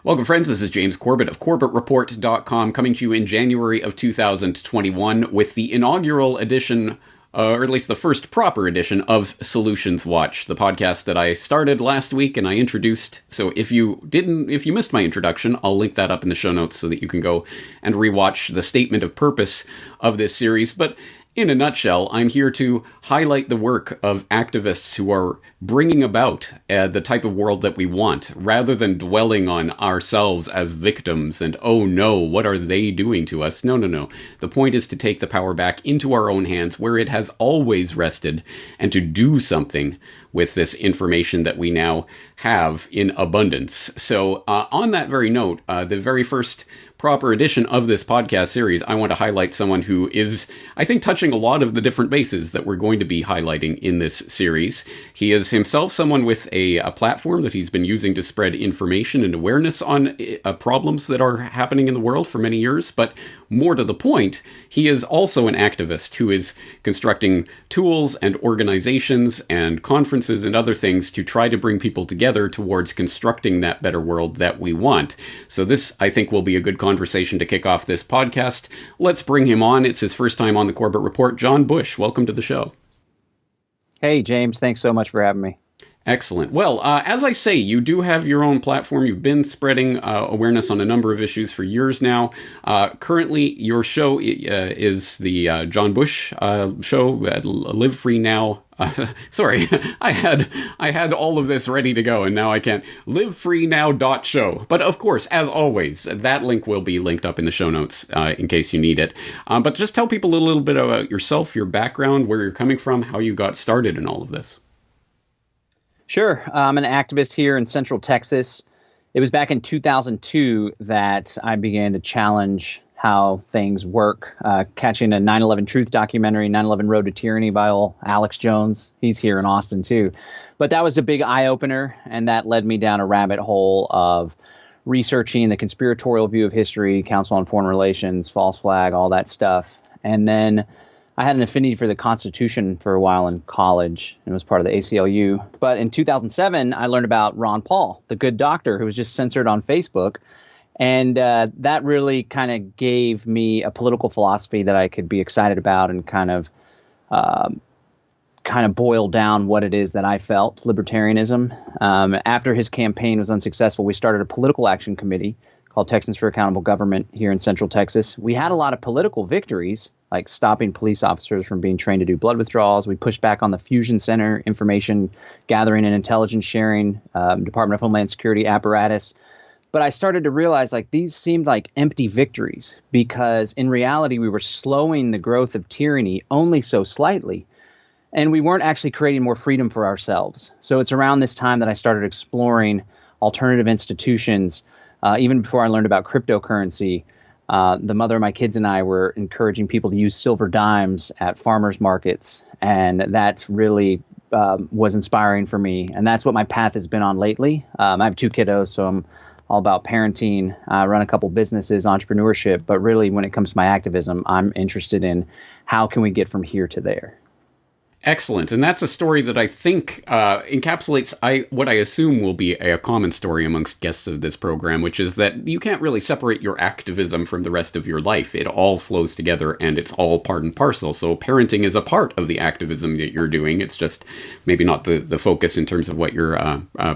Welcome, friends. This is James Corbett of CorbettReport.com coming to you in January of 2021 with the inaugural edition, or at least the first proper edition of Solutions Watch, the podcast that I started last week and I introduced. So if you missed my introduction, I'll link that up in the show notes so that you can go and rewatch the statement of purpose of this series. But in a nutshell, I'm here to highlight the work of activists who are bringing about the type of world that we want, rather than dwelling on ourselves as victims and, oh no, what are they doing to us? No. The point is to take the power back into our own hands, where it has always rested, and to do something with this information that we now have in abundance. So on that very note, the very first proper edition of this podcast series, I want to highlight someone who is, I think, touching a lot of the different bases that we're going to be highlighting in this series. He is himself someone with a platform that he's been using to spread information and awareness on problems that are happening in the world for many years. But more to the point, he is also an activist who is constructing tools and organizations and conferences and other things to try to bring people together towards constructing that better world that we want. So this, I think, will be a good conversation to kick off this podcast. Let's bring him on. It's his first time on the Corbett Report. John Bush, welcome to the show. Hey, James. Thanks so much for having me. Excellent. Well, as I say, you do have your own platform. You've been spreading awareness on a number of issues for years now. Currently, your show is the John Bush show at Live Free Now. Sorry, I had all of this ready to go, and now I can't. livefreenow.show. But of course, as always, that link will be linked up in the show notes in case you need it. But just tell people a little bit about yourself, your background, where you're coming from, how you got started in all of this. Sure. I'm an activist here in Central Texas. It was back in 2002 that I began to challenge how things work, catching a 9/11 Truth documentary, 9/11 Road to Tyranny by old Alex Jones. He's here in Austin, too. But that was a big eye-opener, and that led me down a rabbit hole of researching the conspiratorial view of history, Council on Foreign Relations, false flag, all that stuff. And then I had an affinity for the Constitution for a while in college and was part of the ACLU. But in 2007, I learned about Ron Paul, the good doctor who was just censored on Facebook. And that really kind of gave me a political philosophy that I could be excited about and kind of boil down what it is that I felt, libertarianism. After his campaign was unsuccessful, we started a political action committee called Texans for Accountable Government here in Central Texas. We had a lot of political victories, like stopping police officers from being trained to do blood withdrawals. We pushed back on the Fusion Center information gathering and intelligence sharing, Department of Homeland Security apparatus. But I started to realize these seemed like empty victories because in reality, we were slowing the growth of tyranny only so slightly. And we weren't actually creating more freedom for ourselves. So it's around this time that I started exploring alternative institutions. Even before I learned about cryptocurrency, the mother of my kids and I were encouraging people to use silver dimes at farmers markets. And that really was inspiring for me. And that's what my path has been on lately. I have 2 kiddos, so I'm all about parenting. I run a couple businesses, entrepreneurship. But really, when it comes to my activism, I'm interested in how can we get from here to there. Excellent. And that's a story that I think encapsulates what I assume will be a common story amongst guests of this program, which is that you can't really separate your activism from the rest of your life. It all flows together and it's all part and parcel. So parenting is a part of the activism that you're doing. It's just maybe not the focus in terms of what you're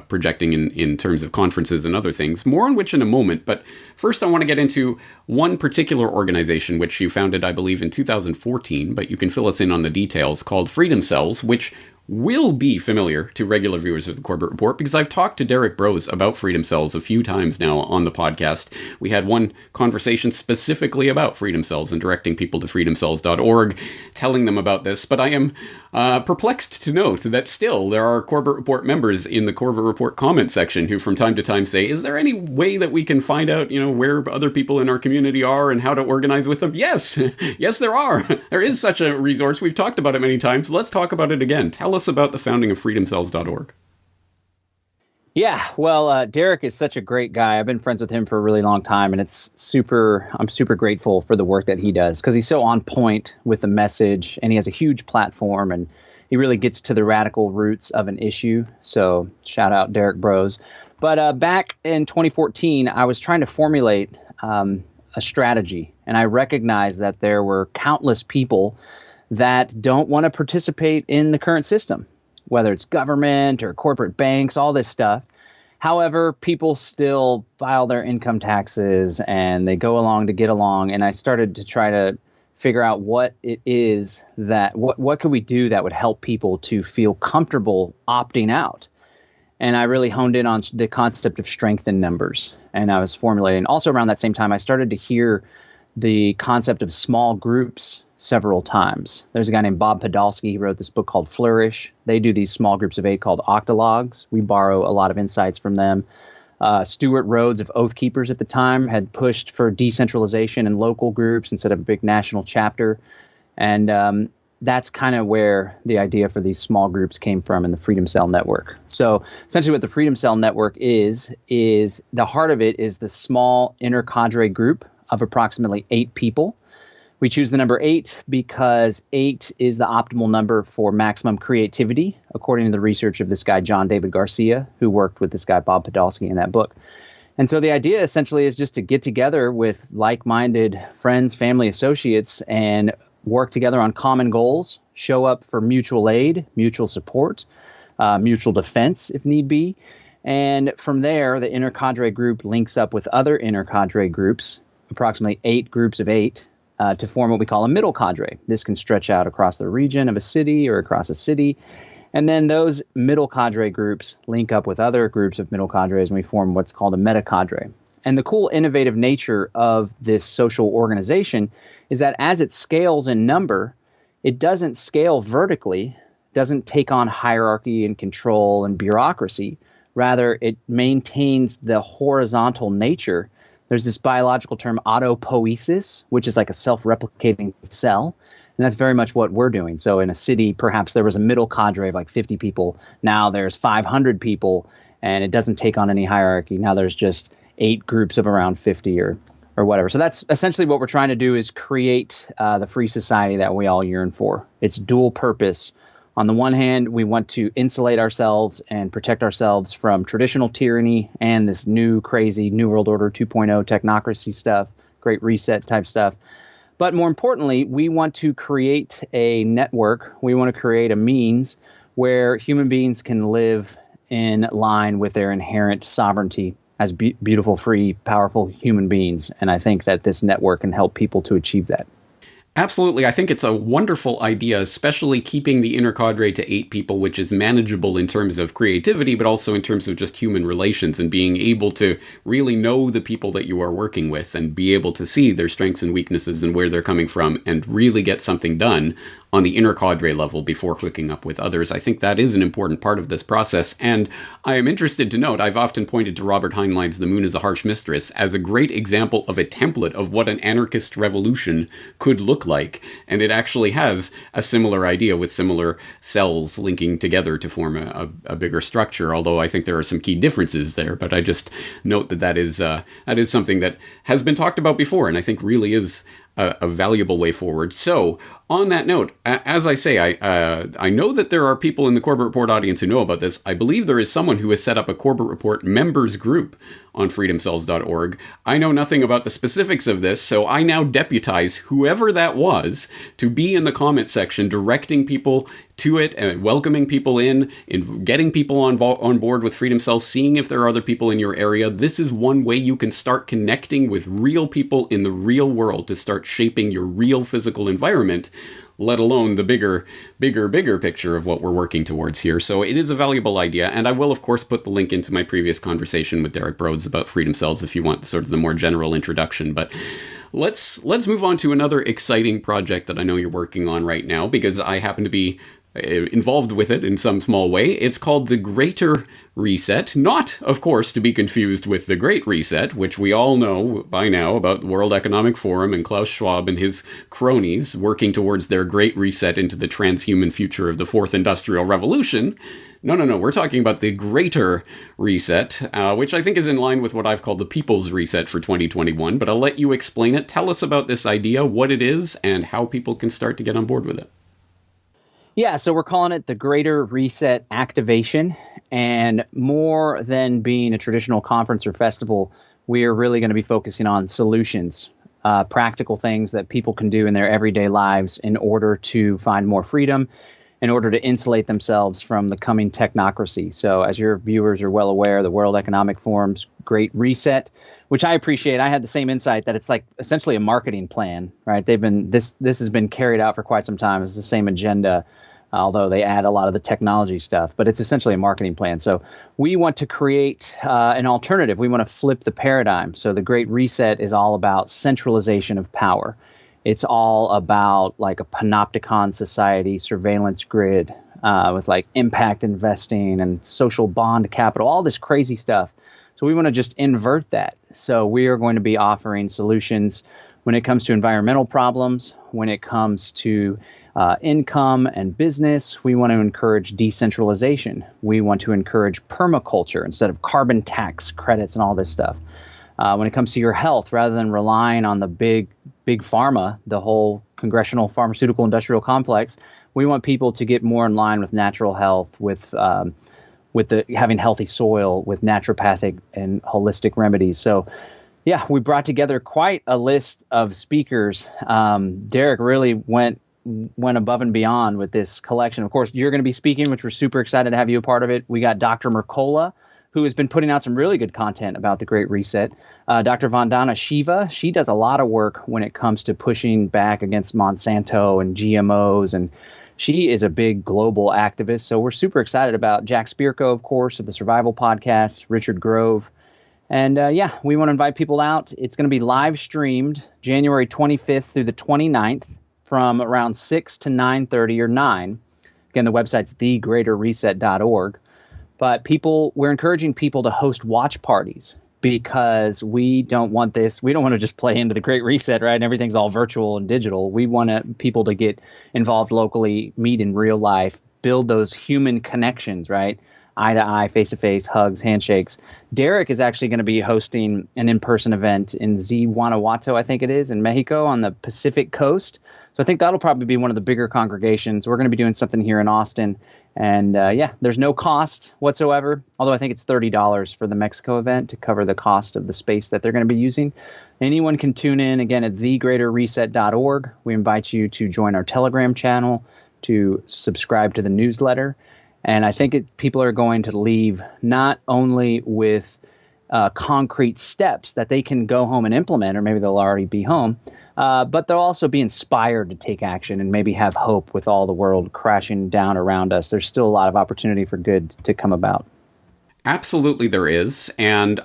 projecting in terms of conferences and other things. More on which in a moment. But first, I want to get into one particular organization, which you founded, I believe, in 2014, but you can fill us in on the details, called Freedomcells, which will be familiar to regular viewers of the Corbett Report because I've talked to Derek Brose about Freedomcells a few times now on the podcast. We had one conversation specifically about Freedomcells and directing people to freedomcells.org, telling them about this, but I am perplexed to note that still there are Corbett Report members in the Corbett Report comment section who from time to time say, is there any way that we can find out, where other people in our community are and how to organize with them? Yes, yes, there are. There is such a resource. We've talked about it many times. Let's talk about it again. Tell us about the founding of freedomcells.org. Yeah, well, Derek is such a great guy. I've been friends with him for a really long time, and I'm super grateful for the work that he does because he's so on point with the message, and he has a huge platform, and he really gets to the radical roots of an issue. So shout out Derek Brose. But back in 2014, I was trying to formulate a strategy, and I recognized that there were countless people that don't want to participate in the current system, whether it's government or corporate banks, all this stuff. However, people still file their income taxes and they go along to get along. And I started to try to figure out what it is that what could we do that would help people to feel comfortable opting out. And I really honed in on the concept of strength in numbers. And I was formulating. Also around that same time, I started to hear the concept of small groups several times. There's a guy named Bob Podolsky. He wrote this book called Flourish. They do these small groups of 8 called octalogs. We borrow a lot of insights from them. Stuart Rhodes of Oath Keepers at the time had pushed for decentralization in local groups instead of a big national chapter. And that's kind of where the idea for these small groups came from in the Freedom Cell Network. So essentially what the Freedom Cell Network is the heart of it is the small inner cadre group of approximately 8 people. We choose the number 8 because 8 is the optimal number for maximum creativity, according to the research of this guy, John David Garcia, who worked with this guy, Bob Podolsky, in that book. And so the idea essentially is just to get together with like-minded friends, family, associates, and work together on common goals, show up for mutual aid, mutual support, mutual defense if need be. And from there, the inner cadre group links up with other inner cadre groups, approximately 8 groups of 8, to form what we call a middle cadre. This can stretch out across the region of a city or across a city. And then those middle cadre groups link up with other groups of middle cadres, and we form what's called a meta cadre. And the cool innovative nature of this social organization is that as it scales in number, it doesn't scale vertically, doesn't take on hierarchy and control and bureaucracy. Rather, it maintains the horizontal nature. There's this biological term autopoiesis, which is like a self-replicating cell. And that's very much what we're doing. So in a city, perhaps there was a middle cadre of like 50 people. Now there's 500 people, and it doesn't take on any hierarchy. Now there's just 8 groups of around 50 or whatever. So that's essentially what we're trying to do, is create the free society that we all yearn for. It's dual purpose. On the one hand, we want to insulate ourselves and protect ourselves from traditional tyranny and this new crazy New World Order 2.0 technocracy stuff, Great Reset type stuff. But more importantly, we want to create a network. We want to create a means where human beings can live in line with their inherent sovereignty as beautiful, free, powerful human beings. And I think that this network can help people to achieve that. Absolutely. I think it's a wonderful idea, especially keeping the inner cadre to 8 people, which is manageable in terms of creativity, but also in terms of just human relations and being able to really know the people that you are working with and be able to see their strengths and weaknesses and where they're coming from and really get something done on the inner cadre level before hooking up with others. I think that is an important part of this process. And I am interested to note, I've often pointed to Robert Heinlein's The Moon is a Harsh Mistress as a great example of a template of what an anarchist revolution could look like. And it actually has a similar idea with similar cells linking together to form a bigger structure, although I think there are some key differences there. But I just note that is something that has been talked about before, and I think really is a valuable way forward. So, on that note, as I say, I know that there are people in the Corbett Report audience who know about this. I believe there is someone who has set up a Corbett Report members group on freedomcells.org. I know nothing about the specifics of this, so I now deputize whoever that was to be in the comment section, directing people to it and welcoming people in getting people on board with Freedom Cells, seeing if there are other people in your area. This is one way you can start connecting with real people in the real world to start shaping your real physical environment, let alone the bigger picture of what we're working towards here. So it is a valuable idea, and I will, of course, put the link into my previous conversation with Derek Broads about Freedom Cells if you want sort of the more general introduction. But let's move on to another exciting project that I know you're working on right now, because I happen to be involved with it in some small way. It's called the Greater Reset, not, of course, to be confused with the Great Reset, which we all know by now about the World Economic Forum and Klaus Schwab and his cronies working towards their Great Reset into the transhuman future of the Fourth Industrial Revolution. No, we're talking about the Greater Reset, which I think is in line with what I've called the People's Reset for 2021, but I'll let you explain it. Tell us about this idea, what it is, and how people can start to get on board with it. Yeah, so we're calling it the Greater Reset Activation, And more than being a traditional conference or festival, we are really going to be focusing on solutions, practical things that people can do in their everyday lives in order to find more freedom, in order to insulate themselves from the coming technocracy. So as your viewers are well aware, the World Economic Forum's Great Reset, which I appreciate. I had the same insight that it's like essentially a marketing plan, right? This has been carried out for quite some time. It's the same agenda, although they add a lot of the technology stuff, but it's essentially a marketing plan. So we want to create an alternative. We want to flip the paradigm. So the Great Reset is all about centralization of power. It's all about like a panopticon society, surveillance grid with like impact investing and social bond capital, all this crazy stuff. So we want to just invert that. So we are going to be offering solutions when it comes to environmental problems, when it comes to income and business. We want to encourage decentralization. We want to encourage permaculture instead of carbon tax credits and all this stuff. When it comes to your health, rather than relying on the big pharma, the whole congressional pharmaceutical industrial complex, we want people to get more in line with natural health, with having healthy soil, with naturopathic and holistic remedies. So, yeah, we brought together quite a list of speakers. Derek really went above and beyond with this collection. Of course, you're going to be speaking, which we're super excited to have you a part of it. We got Dr. Mercola, who has been putting out some really good content about the Great Reset. Dr. Vandana Shiva, she does a lot of work when it comes to pushing back against Monsanto and GMOs, and she is a big global activist. So we're super excited about Jack Spirko, of course, of the Survival Podcast, Richard Grove. And we want to invite people out. It's going to be live streamed January 25th through the 29th from around 6 to 9:30 or 9. Again, the website's thegreaterreset.org. But we're encouraging people to host watch parties because we don't want this. We don't want to just play into the Great Reset, right? And everything's all virtual and digital. We want people to get involved locally, meet in real life, build those human connections, right? Eye to eye, face to face, hugs, handshakes. Derek is actually going to be hosting an in-person event in Guanajuato, I think it is, in Mexico on the Pacific coast. So I think that'll probably be one of the bigger congregations. We're going to be doing something here in Austin. And there's no cost whatsoever, although I think it's $30 for the Mexico event to cover the cost of the space that they're going to be using. Anyone can tune in, again, at thegreaterreset.org. We invite you to join our Telegram channel, to subscribe to the newsletter. And I think people are going to leave not only with concrete steps that they can go home and implement, or maybe they'll already be home, but they'll also be inspired to take action and maybe have hope with all the world crashing down around us. There's still a lot of opportunity for good to come about. Absolutely there is. And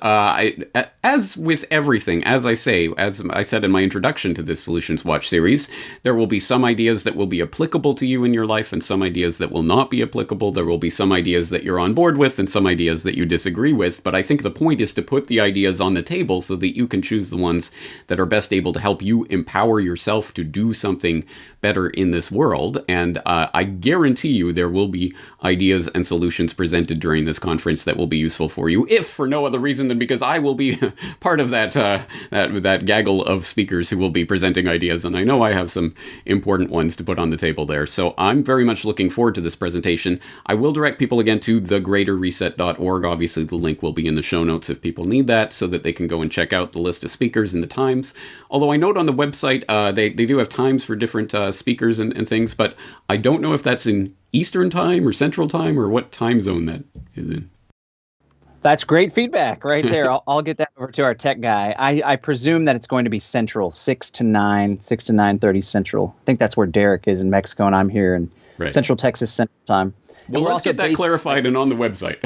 as with everything, as I said in my introduction to this Solutions Watch series, there will be some ideas that will be applicable to you in your life and some ideas that will not be applicable. There will be some ideas that you're on board with and some ideas that you disagree with. But I think the point is to put the ideas on the table so that you can choose the ones that are best able to help you empower yourself to do something better in this world. And I guarantee you there will be ideas and solutions presented during this conference that will be useful for you, if for no other reason than because I will be part of that gaggle of speakers who will be presenting ideas, and I know I have some important ones to put on the table there. So I'm very much looking forward to this presentation. I will direct people again to thegreaterreset.org. Obviously, the link will be in the show notes if people need that, so that they can go and check out the list of speakers and the times. Although I note on the website they do have times for different speakers and things, but I don't know if that's in Eastern time or Central time or what time zone that is in. That's great feedback right there. I'll get that over to our tech guy. I presume that it's going to be Central, 6 to 9:30 Central. I think that's where Derek is in Mexico, and I'm here in Central Texas Central Time. Well, let's get that clarified and on the website.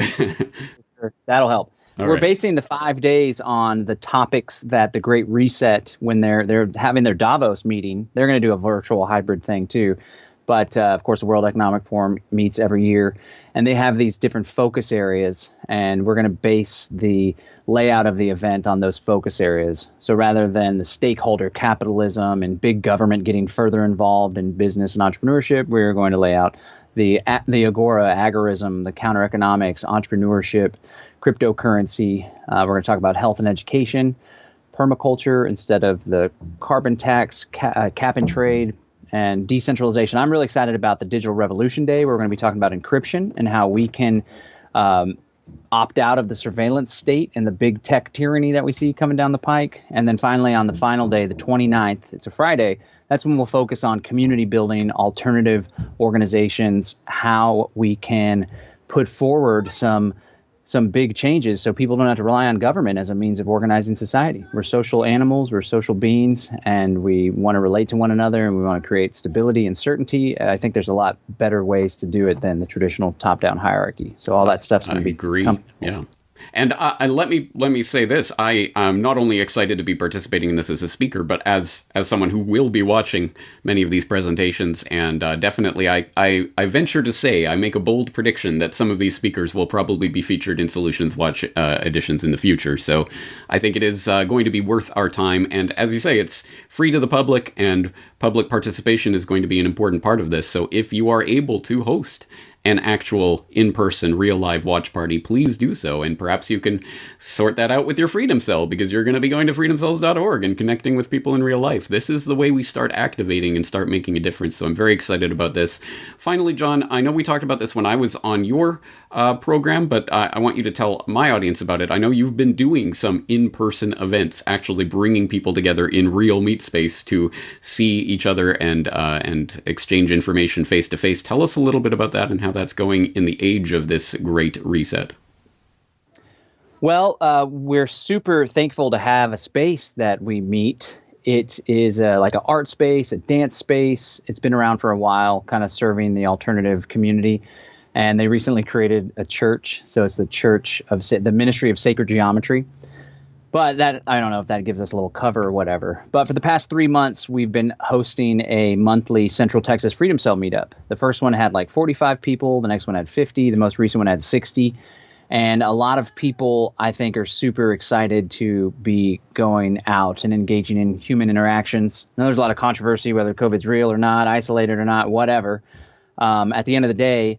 That'll help. All We're basing the 5 days on the topics that the Great Reset, when they're having their Davos meeting, they're going to do a virtual hybrid thing too. But, of course, the World Economic Forum meets every year, and they have these different focus areas, and we're going to base the layout of the event on those focus areas. So rather than the stakeholder capitalism and big government getting further involved in business and entrepreneurship, we're going to lay out the agora, agorism, the counter economics, entrepreneurship, cryptocurrency. We're going to talk about health and education, permaculture instead of the carbon tax, cap and trade, and decentralization. I'm really excited about the Digital Revolution Day. We're going to be talking about encryption and how we can opt out of the surveillance state and the big tech tyranny that we see coming down the pike. And then finally, on the final day, the 29th, it's a Friday, that's when we'll focus on community building, alternative organizations, how we can put forward some big changes so people don't have to rely on government as a means of organizing society. We're social animals, we're social beings, and we want to relate to one another, and we want to create stability and certainty. I think there's a lot better ways to do it than the traditional top-down hierarchy. So all that stuff's going to be agree. Yeah. And let me say this: I am not only excited to be participating in this as a speaker, but as someone who will be watching many of these presentations, and definitely I venture to say, I make a bold prediction that some of these speakers will probably be featured in Solutions Watch editions in the future. So I think it is going to be worth our time. And as you say, it's free to the public, and public participation is going to be an important part of this. So if you are able to host an actual in-person, real-live watch party, please do so. And perhaps you can sort that out with your Freedom Cell, because you're going to be going to freedomcells.org and connecting with people in real life. This is the way we start activating and start making a difference. So I'm very excited about this. Finally, John, I know we talked about this when I was on your program, but I want you to tell my audience about it. I know you've been doing some in-person events, actually bringing people together in real meet space to see each other and exchange information face-to-face. Tell us a little bit about that and how that's going in the age of this great reset. Well, we're super thankful to have a space that we meet. It is like an art space, a dance space. It's been around for a while, kind of serving the alternative community. And they recently created a church. So it's the Church of the Ministry of Sacred Geometry. But that, I don't know if that gives us a little cover or whatever. But for the past 3 months, we've been hosting a monthly Central Texas Freedom Cell meetup. The first one had like 45 people. The next one had 50. The most recent one had 60. And a lot of people, I think, are super excited to be going out and engaging in human interactions. Now, there's a lot of controversy whether COVID's real or not, isolated or not, whatever. At the end of the day,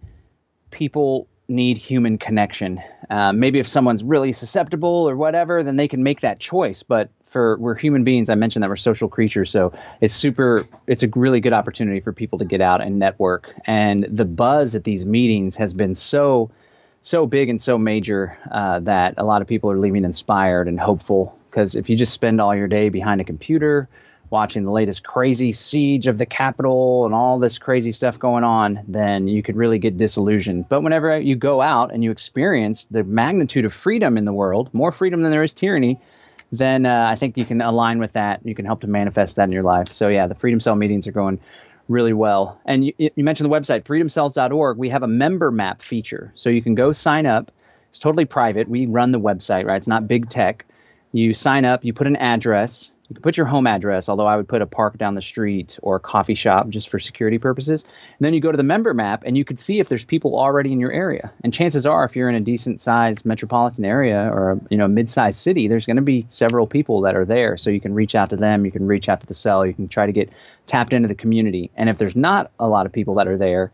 people need human connection. Maybe if someone's really susceptible or whatever, then they can make that choice. But we're human beings. I mentioned that we're social creatures. So it's a really good opportunity for people to get out and network. And the buzz at these meetings has been so big and so major that a lot of people are leaving inspired and hopeful. Because if you just spend all your day behind a computer watching the latest crazy siege of the Capitol and all this crazy stuff going on, then you could really get disillusioned. But whenever you go out and you experience the magnitude of freedom in the world, more freedom than there is tyranny, then I think you can align with that. You can help to manifest that in your life. So yeah, the Freedom Cell meetings are going really well. And you mentioned the website, freedomcells.org. We have a member map feature. So you can go sign up. It's totally private. We run the website, right? It's not big tech. You sign up, you put an address. You can put your home address, although I would put a park down the street or a coffee shop just for security purposes. And then you go to the member map and you can see if there's people already in your area. And chances are, if you're in a decent sized metropolitan area or a mid-sized city, there's going to be several people that are there. So you can reach out to them. You can reach out to the cell. You can try to get tapped into the community. And if there's not a lot of people that are there,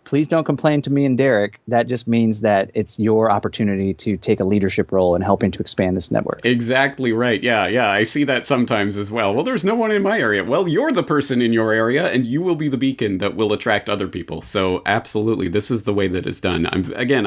please don't complain to me and Derek. That just means that it's your opportunity to take a leadership role in helping to expand this network. Exactly right. Yeah. I see that sometimes as well. Well, there's no one in my area. Well, you're the person in your area, and you will be the beacon that will attract other people. So absolutely, this is the way that it's done. I'm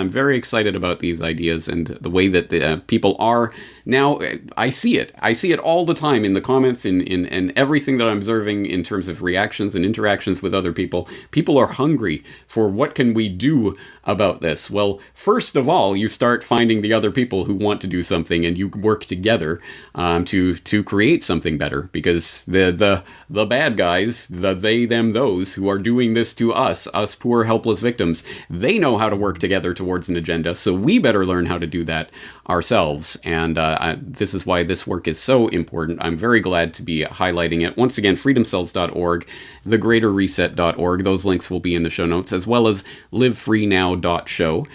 very excited about these ideas and the way that the people are now. I see it. I see it all the time in the comments, in everything that I'm observing in terms of reactions and interactions with other people. People are hungry for what can we do about this? Well, first of all, you start finding the other people who want to do something, and you work together to create something better. Because the bad guys, the they, them, those who are doing this to us poor helpless victims, they know how to work together towards an agenda. So we better learn how to do that ourselves. And this is why this work is so important. I'm very glad to be highlighting it. Once again, freedomcells.org, thegreaterreset.org. Those links will be in the show notes, as well as livefreenow.show.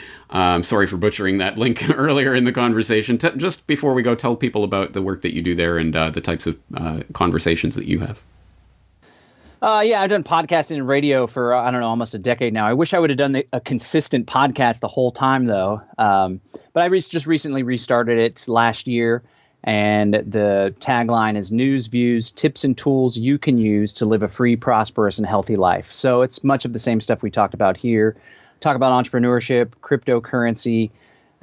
Sorry for butchering that link earlier in the conversation. Just before we go, tell people about the work that you do there and the types of conversations that you have. Yeah, I've done podcasting and radio for, almost a decade now. I wish I would have done a consistent podcast the whole time, though. But I just recently restarted it last year. And the tagline is news, views, tips, and tools you can use to live a free, prosperous, and healthy life. So it's much of the same stuff we talked about here. Talk about entrepreneurship, cryptocurrency,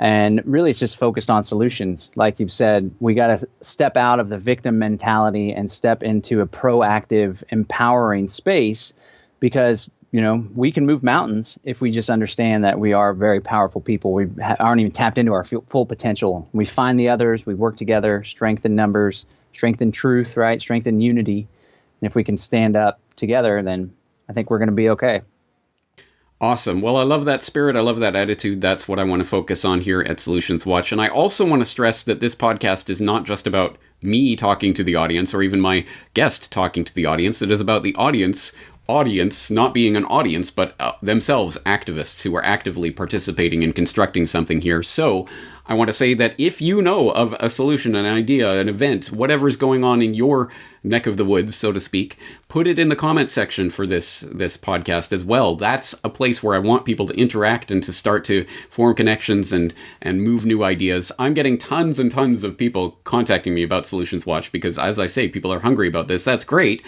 And really, it's just focused on solutions. Like you've said, we got to step out of the victim mentality and step into a proactive, empowering space, because, we can move mountains if we just understand that we are very powerful people. We aren't even tapped into our full potential. We find the others, we work together, strengthen numbers, strengthen truth, right? Strengthen unity. And if we can stand up together, then I think we're going to be okay. Awesome. Well, I love that spirit. I love that attitude. That's what I want to focus on here at Solutions Watch. And I also want to stress that this podcast is not just about me talking to the audience or even my guest talking to the audience. It is about the audience not being an audience, but themselves activists who are actively participating in constructing something here. So I want to say that if you know of a solution, an idea, an event, whatever is going on in your neck of the woods, so to speak, put it in the comment section for this podcast as well. That's a place where I want people to interact and to start to form connections and move new ideas. I'm getting tons and tons of people contacting me about Solutions Watch because, as I say, people are hungry about this. That's great.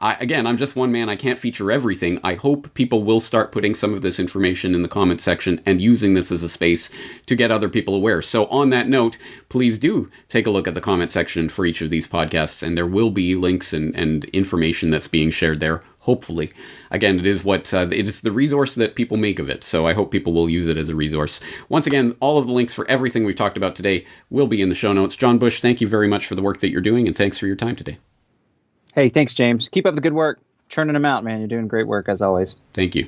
Again, I'm just one man. I can't feature everything. I hope people will start putting some of this information in the comment section and using this as a space to get other people aware. So on that note, please do take a look at the comment section for each of these podcasts, and there will be links and information that's being shared there. Hopefully. Again, it is the resource that people make of it. So I hope people will use it as a resource. Once again, all of the links for everything we've talked about today will be in the show notes. John Bush, thank you very much for the work that you're doing, and thanks for your time today. Hey, thanks, James. Keep up the good work. Churning them out, man. You're doing great work as always. Thank you.